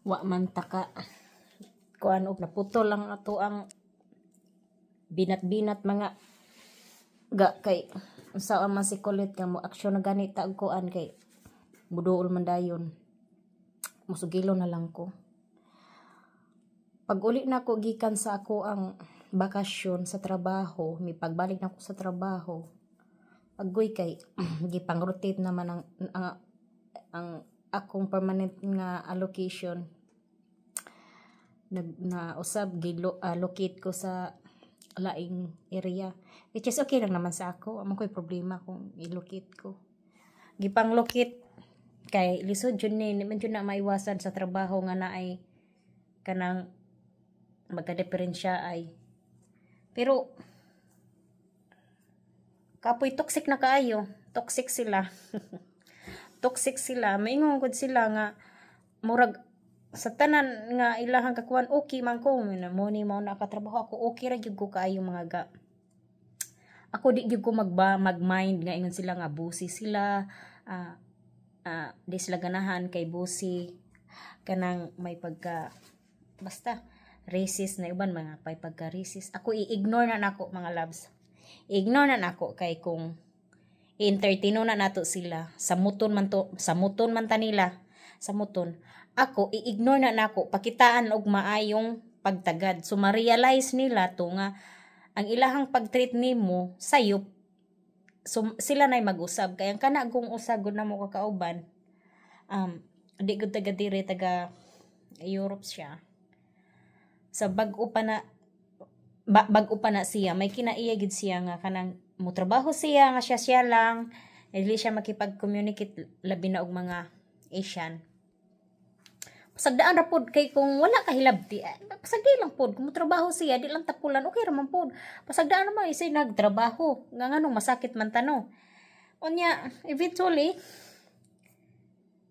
Wa man taka kuan og naputol lang ato ang binat-binat mga ga kay unsa man si kulit nga mo aksyon na ganita og kuan kay buduol man dayon. Musugilo na lang ko. Pag uli na ko gikan sa ako ang bakasyon sa trabaho, may pagbalik na ko sa trabaho. Agoy kay gipang-rotate naman ang akong permanent nga allocation. Na usab allocate ko sa laing area. Which is okay lang naman sa ako. Amang ko'y problema kung i-locate ko. Gipang-locate kay lisod yun ni man yun na maiwasan sa trabaho nga na ay kanang magka-diferensya ay. Pero kapoy toxic na kaayo. Toxic sila. Toxic sila. Maingon gud sila nga murag sa tanan nga ilahang kakuan okay man ko mo ni mao nakatrabaho ako okay ra gyud ko kaayo mga ga. Ako di gyud ko mag-mind nga ingon sila nga busi sila di sila ganahan kay busi kanang may pagka basta racist na uban mga pagka racist. Ako i-ignore na nako mga loves. I-ignore na nako kay kung i-entertain na nato sila sa muton man ta nila sa muton. Ako i-ignore na nako pakitaan og maayong pagtagad. So ma-realize nila to nga ang ilahang pag-treat nimo sayop. So sila nay mag-usab kay ang kana kung usagod na mo kakauban di gud taga dire taga Europe siya. Sa bag-o pa na siya may kinaiya gid siya nga kanang mo trabaho siya nga siya lang dili siya makipag-communicate labi na og mga Asian. Pasagdaan ra pod kay kung wala ka hilabti pasagdi lang pod kung trabaho siya di lang tapulan okay ra man pod pasagdaan naman isay nagtrabaho nga nganong masakit man tano unya eventually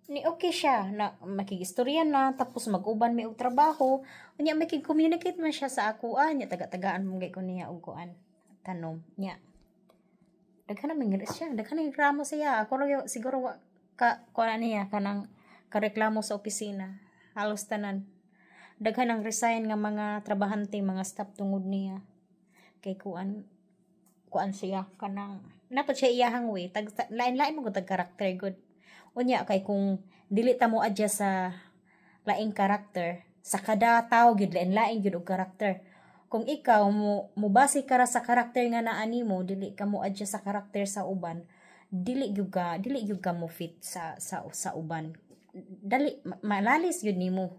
ni okay siya na makigistorya na tapos mag-uban may og trabaho unya makig-communicate man siya sa ako nya taga-tagaan mo gay ko niya og kuan tanom nya daghan na mingres siya daghan na reklamo siya ako siguro ka kuan niya kanang kareklamo sa opisina halos tanan daghan ang resign nga mga trabahante mga staff tungod niya kay kuan siya kanang napad siya iyahang way lain-lain mo gud karakter good unya kay kung dili ta mo adjust sa laing karakter sa kada tawo gyud lain-lain gyud og karakter kung ikaw mo base ka ra sa karakter nga naa nimo dili ka mo adjust sa karakter sa uban dili gyud ka mo fit sa uban dali malalis yun nimo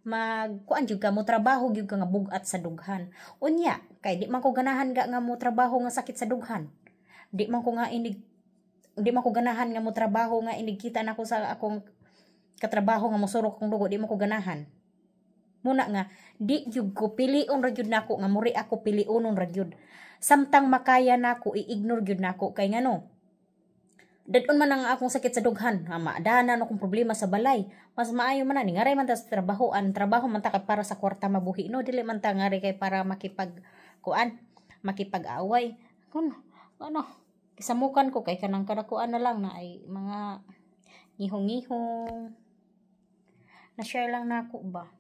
magkuan jud ka mo trabaho gyud ka nga bugat sa dughan unya kay di man ko ganahan nga mo trabaho nga sakit sa dughan di man ko ganahan nga mo trabaho nga inigkita nako sa akong katrabaho nga mosurok kong dugo di man ko ganahan muna nga di gyud ko pilion ra gyud nako nga muri ako pilionon ra gyud samtang makaya nako i-ignore gyud nako kay ngano dadon man ang akong sakit sa dughan maadanan akong problema sa balay mas maayo man ni ngaray man ta sa trabaho man ta para sa kwarta mabuhi no dili man ta ngaray kay para makipag-away kun ano kisamukan ko kay kanang kadakuan na lang na ay mga ngihong na share lang nako ba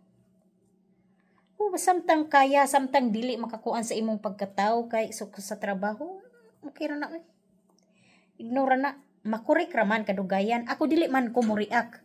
samtang kaya samtang dili makakuan sa imong pagkatao kay sa trabaho okay ra na ignore na makorek raman kadugayan ako dili man ko mo react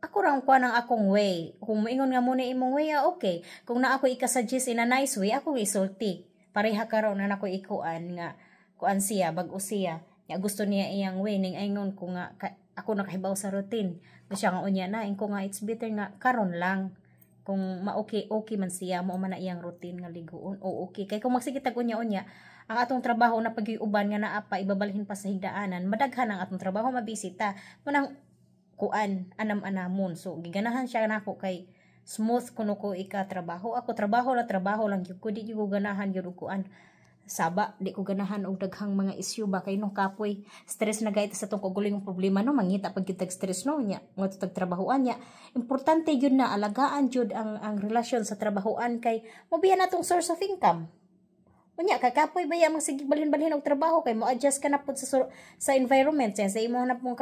ako ra ang kuan ang akong way kung moingon nga mo na imong way okay kung na ako ikasuggest in a nice way ako isulti pareha karon na nako ikuan nga kuan siya bag-o siya nga gusto niya iyang way ning ingon ko nga ako nakahibaw sa routine siya nga unya na ko nga it's better nga karon lang kung okay man siya mo man na iyang routine nga ligoon o okay kay kung magsigitag unya ang atong trabaho na pag-iuban nga naa pa ibabalhin pa sa higdaanan madaghan ang atong trabaho mabisita manang kuan anam-anamon so giganahan siya nako kay smooth kuno ko ika-trabaho ako trabaho lang gyud ko di gyud ko ganahan gyud kuan saba di ko ganahan og daghang mga issue ba kay no kapoy stress na gayta sa tong kagulingong problema no mangita pag gyud stress no nya nga tag trabahoan nya importante gyud na alagaan gyud ang relasyon sa trabahoan kay mobiyan natong source of income unya kay kapoy baya magsigig balhin-balhin og trabaho kay mo adjust ka na pud sa environment sa imo na pong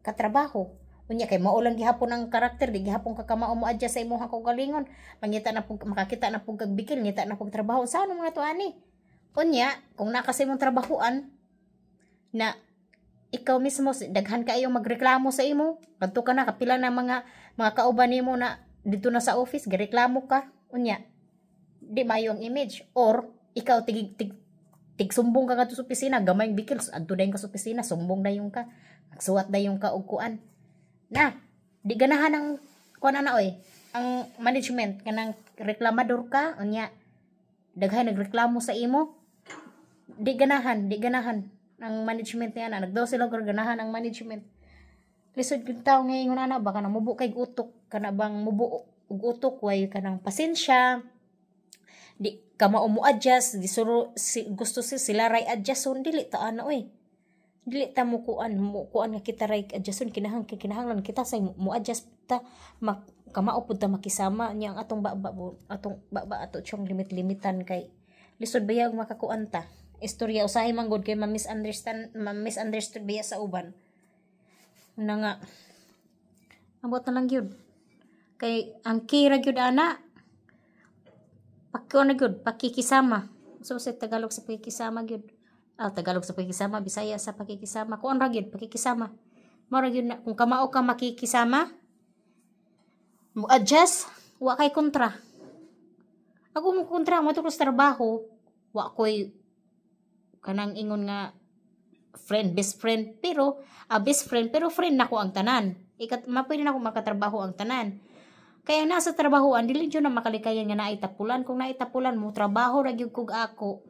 katrabaho Unya kay mao lang gihapon ang karakter, di gihapon ka kamao mo adjust sa imong kaugalingon. Mangita na pug makakita na pug kag bikil, ngita na pug trabaho. Sa ano mga to ani? Unya, kung nakasay mong trabahoan na ikaw mismo daghan kaayo magreklamo sa imo, kadto ka na kapila na mga kauban nimo na dito na sa office, gireklamo ka. Unya, di mayo ang image, or ikaw tig sumbong ka kadto sa opisina, gamay bikil adto dayon ka sa opisina, sumbong dayon ka, magsuwat dayon ka og kuan. Na, di ganahan ang kuan ana oy, ang management kanang reklamador ka, unya daghay nagreklamo sa imo, di ganahan ang management niya na nagdaw sila og ganahan ang management. Lisod gyud tawo ngayon ana baka namubo kay utok, kana bang mubo og utok way kanang pasensya, di ka mao mo adjust, di suro gusto sila ray adjuston, dili ta ana oy, dili ta mo kuan nga kita ray adjuston, kinahanglan kita say mo adjust ta kamao pud ta makisama niya ang atong baba ato tiyong limit-limitan kay lisod bayag makakuan ta. Istorya usahay man gud kay ma-misunderstood biya sa uban. Una nga ambot na lang gyud. Kay ang kira gyud ana pakikisama. So sa Tagalog sa pakikisama gyud. Tagalog sa pakikisama, Bisaya sa pakikisama. Kuan ra gyud pakikisama. Mao ra gyud na kung kamao ka makikisama, mo adjust, wa kay kontra. Ako mo kontra mo to sa trabaho, wa koy kanang ingon nga best friend pero friend nako ang tanan. Mapwede na ako makatrabaho ang tanan. Kaya nasa trabahoan dili jud na makalikayan nga naay tapulan, kung naay tapulan mo trabaho ra gyud kog ako.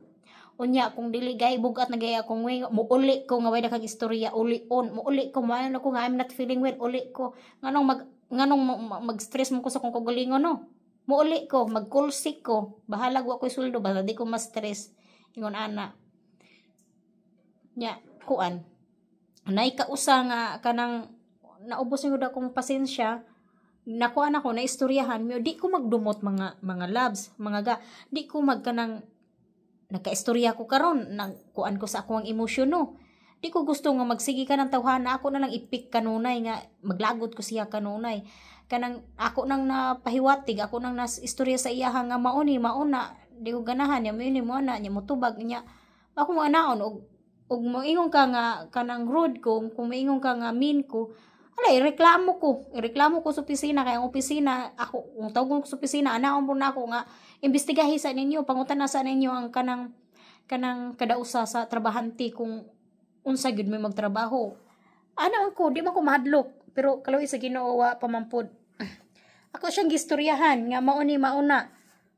Unya kung dili gay bugat na gay ako ngay muuli ko nga way kag istorya muuli ko maayo ko nga I'm not feeling well, uli ko nganong mag-stress mo ko sa kung kagalingon no. Muuli ko, mag-call sick ko, bahala ko suldo basta di ko ma-stress. Ingon ana. Nya kuan nay kausa nga kanang naubos yung akong pasensya, nakuan ako na istoryahan mo, di ko magdumot mga loves di ko magkanang nakaistorya ko karon nang kuan ko sa akong emosyon no. Di ko gusto nga magsigi ka ng tawhana, ako na lang ipik kanunay nga maglagot ko siya kanunay, kanang ako nang napahiwatig, ako nang istorya sa iya nga mauna di ko ganahan ya mo na nya motubag nya ako mo anaon og moingon ka nga kanang rude ko, kung moingon ka nga mean ko, ireklamo ko sa opisina, kay ang opisina ako kung tawgon ko sa opisina anaon po na ako nga imbestigahi sa ninyo, pangutana sa ninyo ang kanang kadausa sa trabahante kung unsa gyud may magtrabaho. Ana ko di man ko mahadlok, pero kalawi sa Ginoo wa pamampod. Ako siyang gistoryahan nga mauna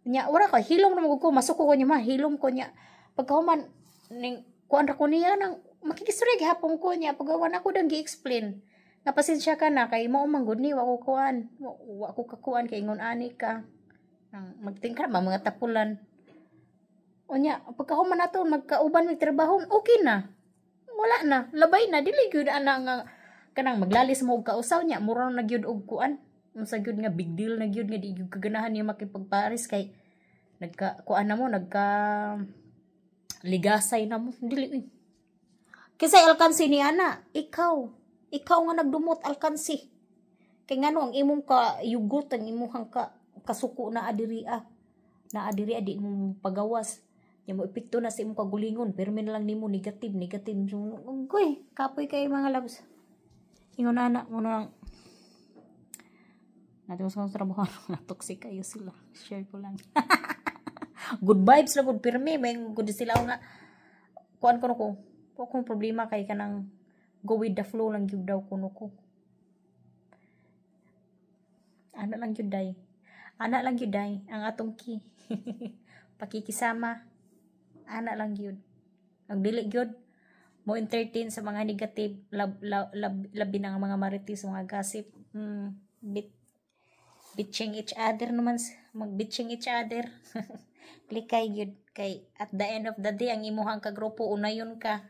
nya wala ka hilom na ko masuko ko niya hilom ko niya pagkahuman ning kuan ra ko niya nang makikistorya gihapon ko niya pagawan ako dang gi-explain nga pasensya ka na kay mao man gud ni wa ko kakuan kay ingon ani ka nang magtingkar ba mga tapulan. Unya pagkahuman nato magkauban mig trabaho, okay na, wala na, labay na, dili gyud ana nga kanang maglalis mo og kausaw niya mura na gyud og kuan unsa gyud nga big deal na gyud nga di gyud kaganahan niya makipagpares kay kuan na mo ligasay na mo dili kasi alkansi ni ana ikaw nga nagdumot alkansi kay ngano ang imong ka yugot ang imong kasuko na adiriya di mo pagawas nya mo epekto na sa imong kagulingon pero min lang nimo negative ugoy kapoy kay mga loves ingon ana mo nang natin sa trabaho na toxic kayo sila share ko lang good vibes na good pirmi may good sila nga kuan ko kung problema kay kanang go with the flow lang gyud daw kuno ko ana lang gyud day ang atong key pakikisama ana lang gyud ang dili gyud mo entertain sa mga negative labi na mga marites mga gossip bitching each other naman mag-bitching each other klikay gyud kay at the end of the day ang imuhang kagrupo unayon ka